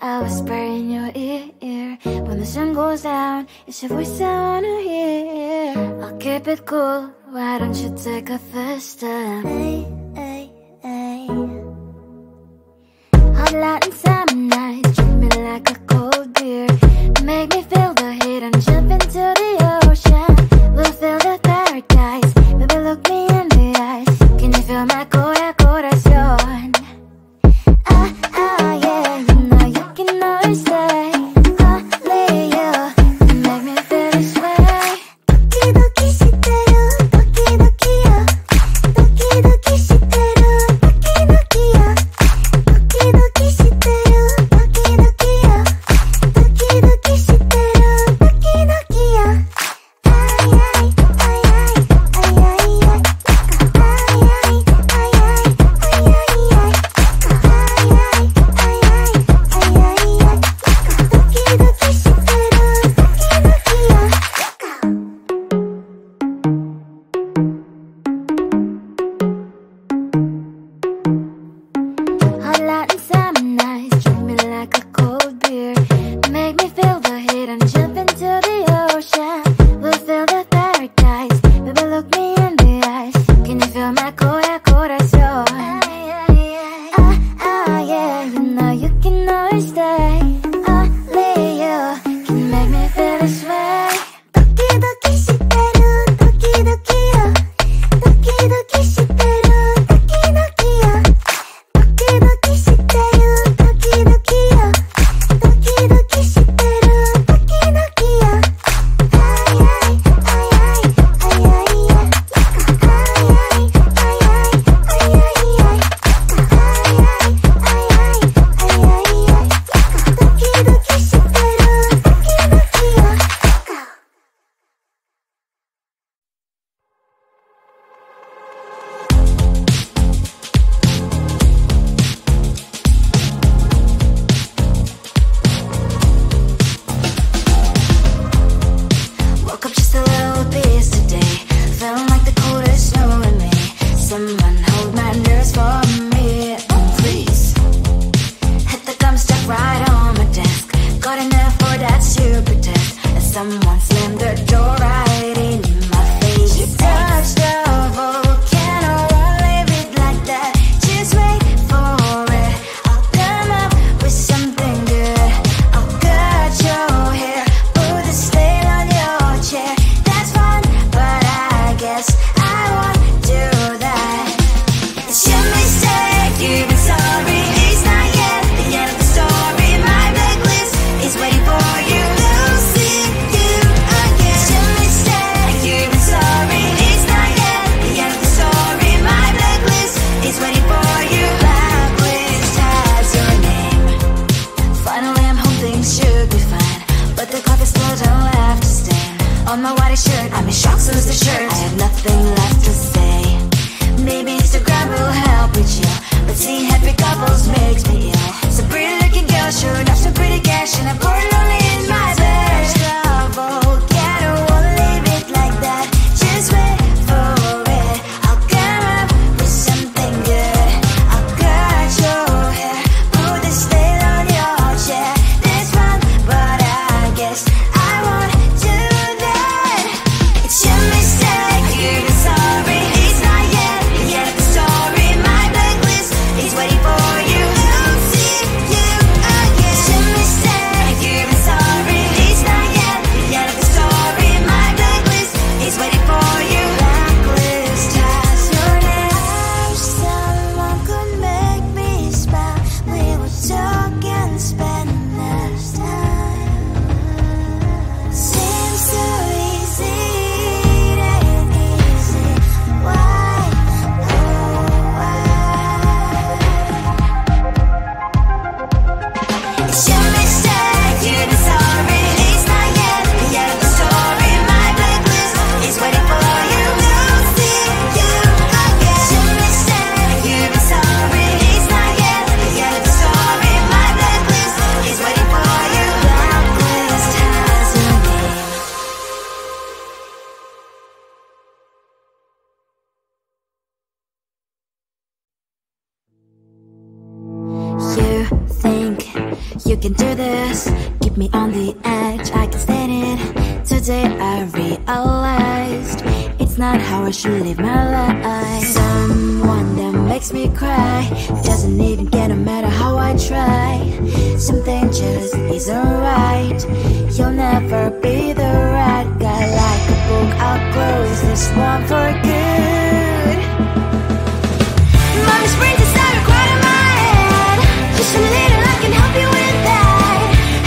I whisper in your ear. When the sun goes down, it's your voice I wanna hear. I'll keep it cool, why don't you take a first step? Hey, hey, hey. Hot light and summer nights, treat me like a cold beer. Make me feel the heat and jump into the ocean. We'll feel the paradise, baby look me in the eyes. Can you feel my corazón? Yeah, you know you can always stay. Only you can make me feel this way. Doki doki shiteru, doki doki yo. Doki doki shiteru, doki doki yo. Doki doki shiteru, doki doki yo. Doki doki shiteru, doki doki yo. Ay ay ay ay ay ay ay. Ay ay ay ay ay ay ay. Hot light and summer nights, treat me like a cold beer. Make me feel the heat and jump into the ocean. We'll feel the paradise, baby look me in the eyes. Can you feel my corazón? Yeah, you know you can always stay. Only you can make me feel this way. Doki doki shiteru, doki doki yo. Doki doki shiteru, doki doki yo. Doki doki shiteru, doki doki yo. Doki doki shiteru, doki doki yo. Ay ay ay ay ay ay ay. Ay ay ay ay ay ay ay. Woke up just a little pissed today. Feeling like the coldest snow in me. Someone hold my nerves for me, please. Hit the gum stuck right on my desk. Got enough for that stupid test. And someone slammed the door right in my face. You touched the volcano, won't leave it like that. Just wait for it. I'll come up with something good. I'll cut your hair, put a stain on your chair. That's fun, but I guess I won't do that. It's your mistake, you've been sorry. It's not yet the end of the story. My blacklist is waiting for you. Losing you again. It's your mistake, you've been sorry. It's not yet the end of the story. My blacklist is waiting for you. Blacklist has your name. Finally I'm home, things should be fine. But the clock is still don't have to stand. On my white shirt, I'm in shock, so is the shirt. I have nothing left to say. Maybe Instagram will help with you, but seeing happy couples makes me ill. So pretty looking girl, sure enough, some pretty cash, and I'm pouring lonely in my bed. Volcano, won't leave it like that. Just wait for it. I'll come up with something good. I'll cut your hair, put the stain on your chair. That's fun, but I guess I won't do that. It's your mistake, you've been sorry. It's not yet the end of the story. My blacklist is waiting for you. Losing you again. It's your mistake, you've been can do this. Keep me on the edge, I can stand it. Today I realized it's not how I should live my life. Someone that makes me cry doesn't even get no matter how I try. Something just isn't right. You'll never be the right guy. Like a book, I'll close this one for good. Mommy's brains inside are quite in my head. Just a little, I can help you with that.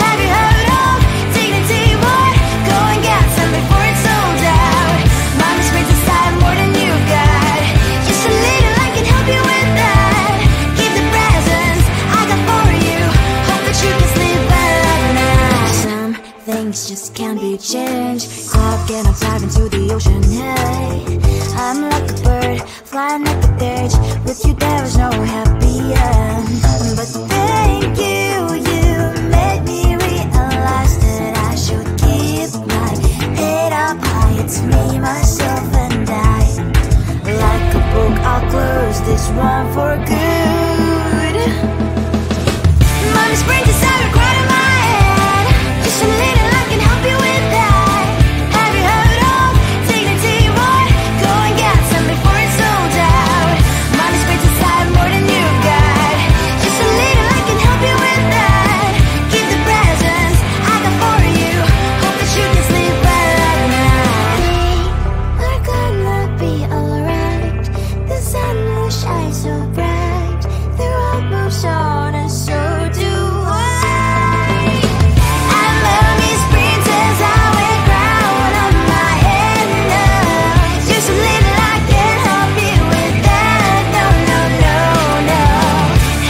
Have you heard of dignity, boy? Go and get some before it's sold out. Mommy's brains inside more than you got. Just a little, I can help you with that. Keep the presents I got for you. Hope that you can sleep well at night. Some things just can't be changed. Clock and I'm diving to the ocean, hey. I'm like a bird, flying like a cage. With you there was no happy end. But thank you, you made me realize that I should keep my head up high. It's me, myself and I. Like a book, I'll close this one for good. Mommy's brains inside are quite in my head. Just a little, I can help you with that. Have you heard of dignity, boy? Go and get some before it's sold out. Mommy's brains inside more than you got. Just a little, I can help you with that. Keep the presents I got for you. Hope that you can sleep well at night. We're gonna be alright. The sun will shine so bright. The road moves on and so do I. And mommy's brains is how it crown on my head now. Just a little, I can help you with that. No, no, no, no.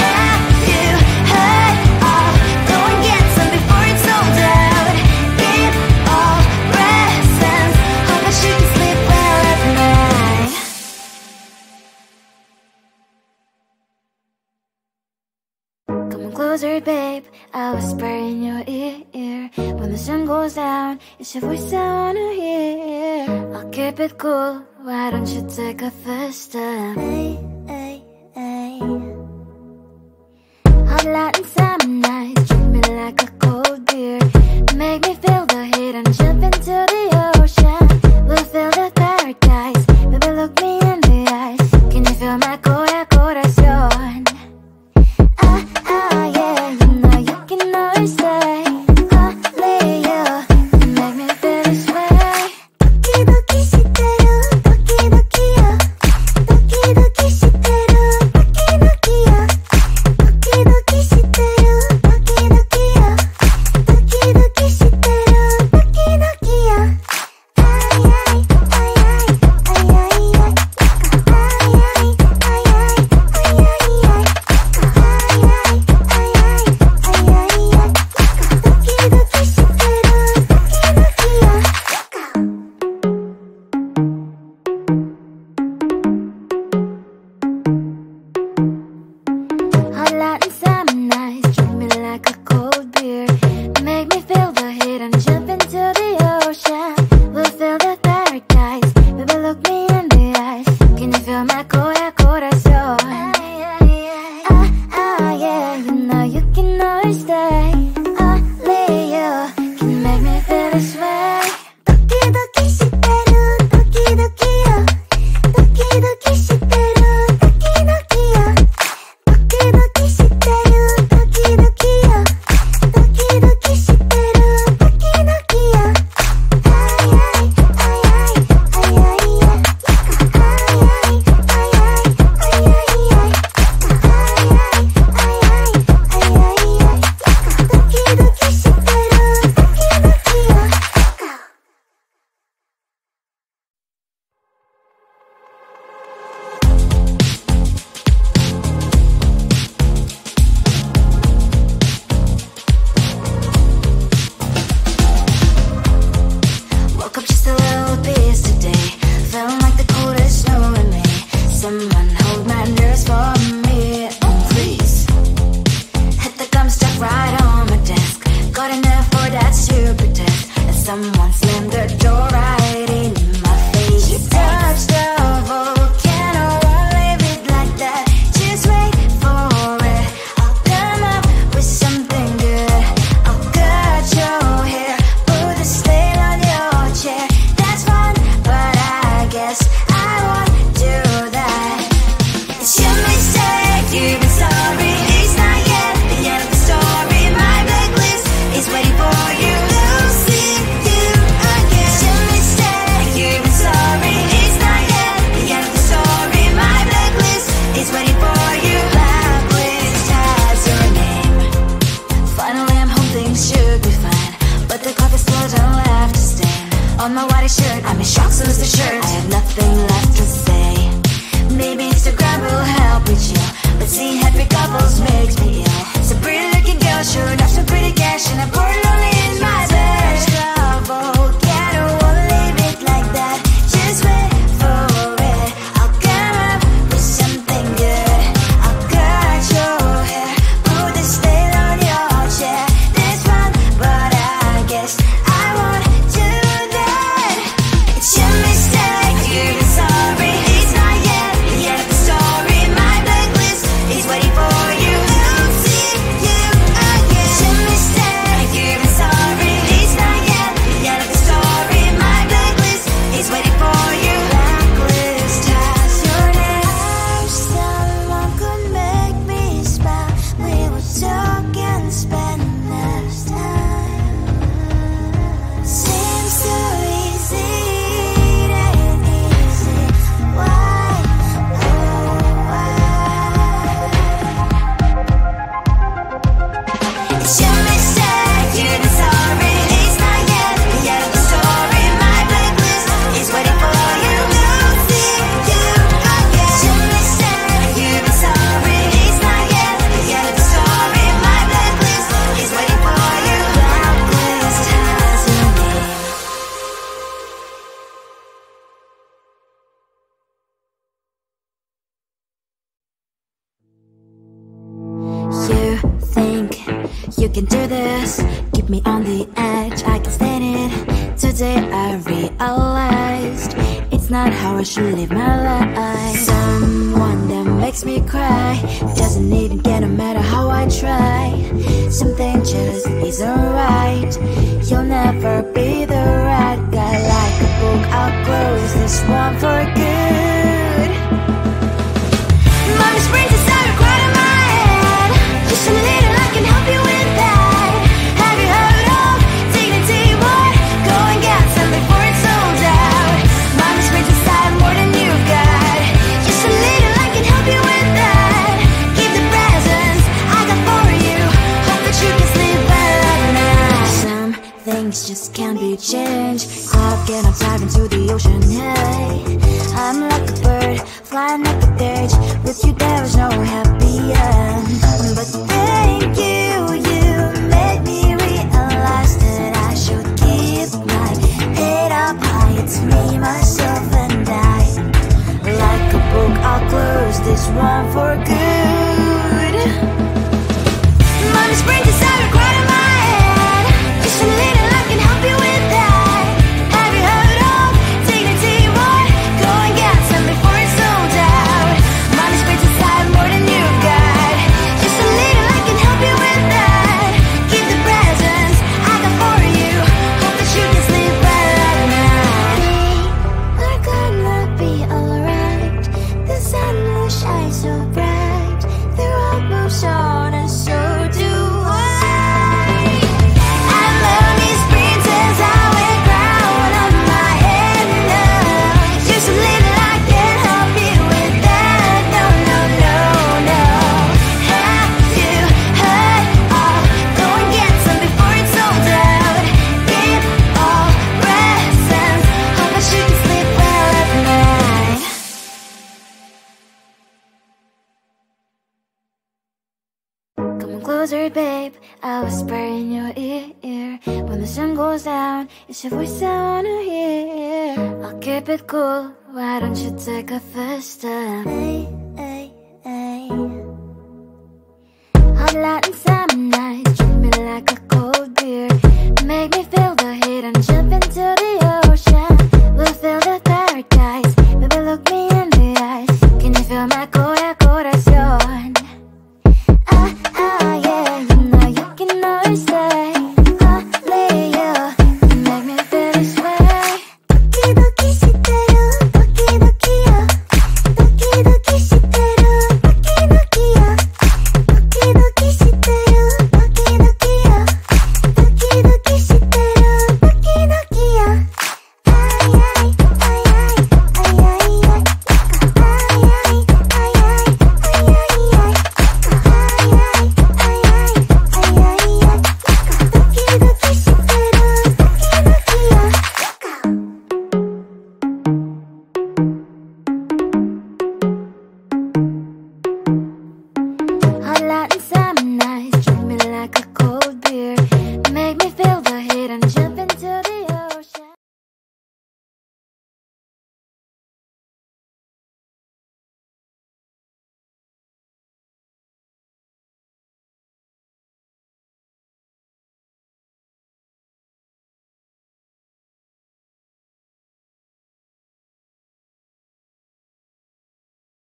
Have you heard of? Go and get some before it's sold out. Give all presents. Hope that you can sleep well at night. Come on closer, babe. I'll whisper in your ear. When the sun goes down, it's your voice I wanna hear. I'll keep it cool. Why don't you take a first step? Hey, hey, hey. Hot light and summer nights, treat me like a cold beer. Make me feel the heat and jump into the ocean. We'll feel the paradise. Baby, look me in the eyes. Can you feel my corazón? Yeah, you know you can always say only you can make me feel this way. Doki doki shiteru, doki doki yo. Doki doki shiteru. me shocked, lose the shirt. I have nothing left to say. Maybe Instagram will help with you, but seeing happy couples makes me ill. Some pretty looking girl showing off some pretty cash, and I'm bored lonely in my bed. Trouble, yeah, I don't wanna leave it like that. Just wait for it. I'll come up with something good. I'll cut your hair, put this veil on your chair. This one, but I guess I won't do that. It's your mistake, you're sorry. It's not yet the end of the story. My blacklist is waiting for you. I'll see you again. It's your mistake, you're sorry. It's not yet the end of the story. My blacklist is waiting for you. Blacklist has your name. I wish someone could make me smile. We would talk and spend less time. Seems so easy, it ain't easy. Why, oh why? It's your mistake, you're sorry. It's not yet the end of the story. My blacklist is waiting for you. I'll see you again. It's your mistake, you're sorry. It's not yet the end of the story. My blacklist is waiting for you. Blacklist has your name. You think you can do this, keep me on the edge, I can stand it. Today I realized it's not how I should live my life. Someone that makes me cry doesn't even get, no matter how I try. Something just isn't right. You'll never be the right guy. Like a book, I'll close this one for good. Mommy's brains inside are quite in my head. Just a little, I can help you with that. Have you heard of dignity? What? Go and get some before it's sold out. Mommy's brains inside more than you've got. Just a little, I can help you with that. Keep the presents I got for you. Hope that you can sleep well at night. Some things just can't be changed. Clock and I'm diving to the ocean. Hey, I'm like a bird flying up the stage. With you there was no happy end. But thank you, you made me realize that I should keep my head up high. It's me, myself and I. Like a book, I'll close this one for good. Mommy's brains inside are quite in my head. Just a little, I can help you with that. Have you heard of dignity? What? Go and get some before it's sold out. Mommy's brains inside more than you've got. Just a little, I can help you with that. Keep the presents I got for you. Hope that you can sleep well at night. We're gonna be alright. The sun will shine so bright. The road moves on and so do I. I love these princess, I wear crown on my head now. Just a little, I can help you with that. No, no, no, no. Have you heard of? Go and get some before it's sold out. Give all presents. Hope that you can sleep well at night. Come closer, babe. I'll whisper in your ear. When the sun goes down, it's your voice I wanna hear. I'll keep it cool. Why don't you take a first step? Hey, hey, hey. Hot light inside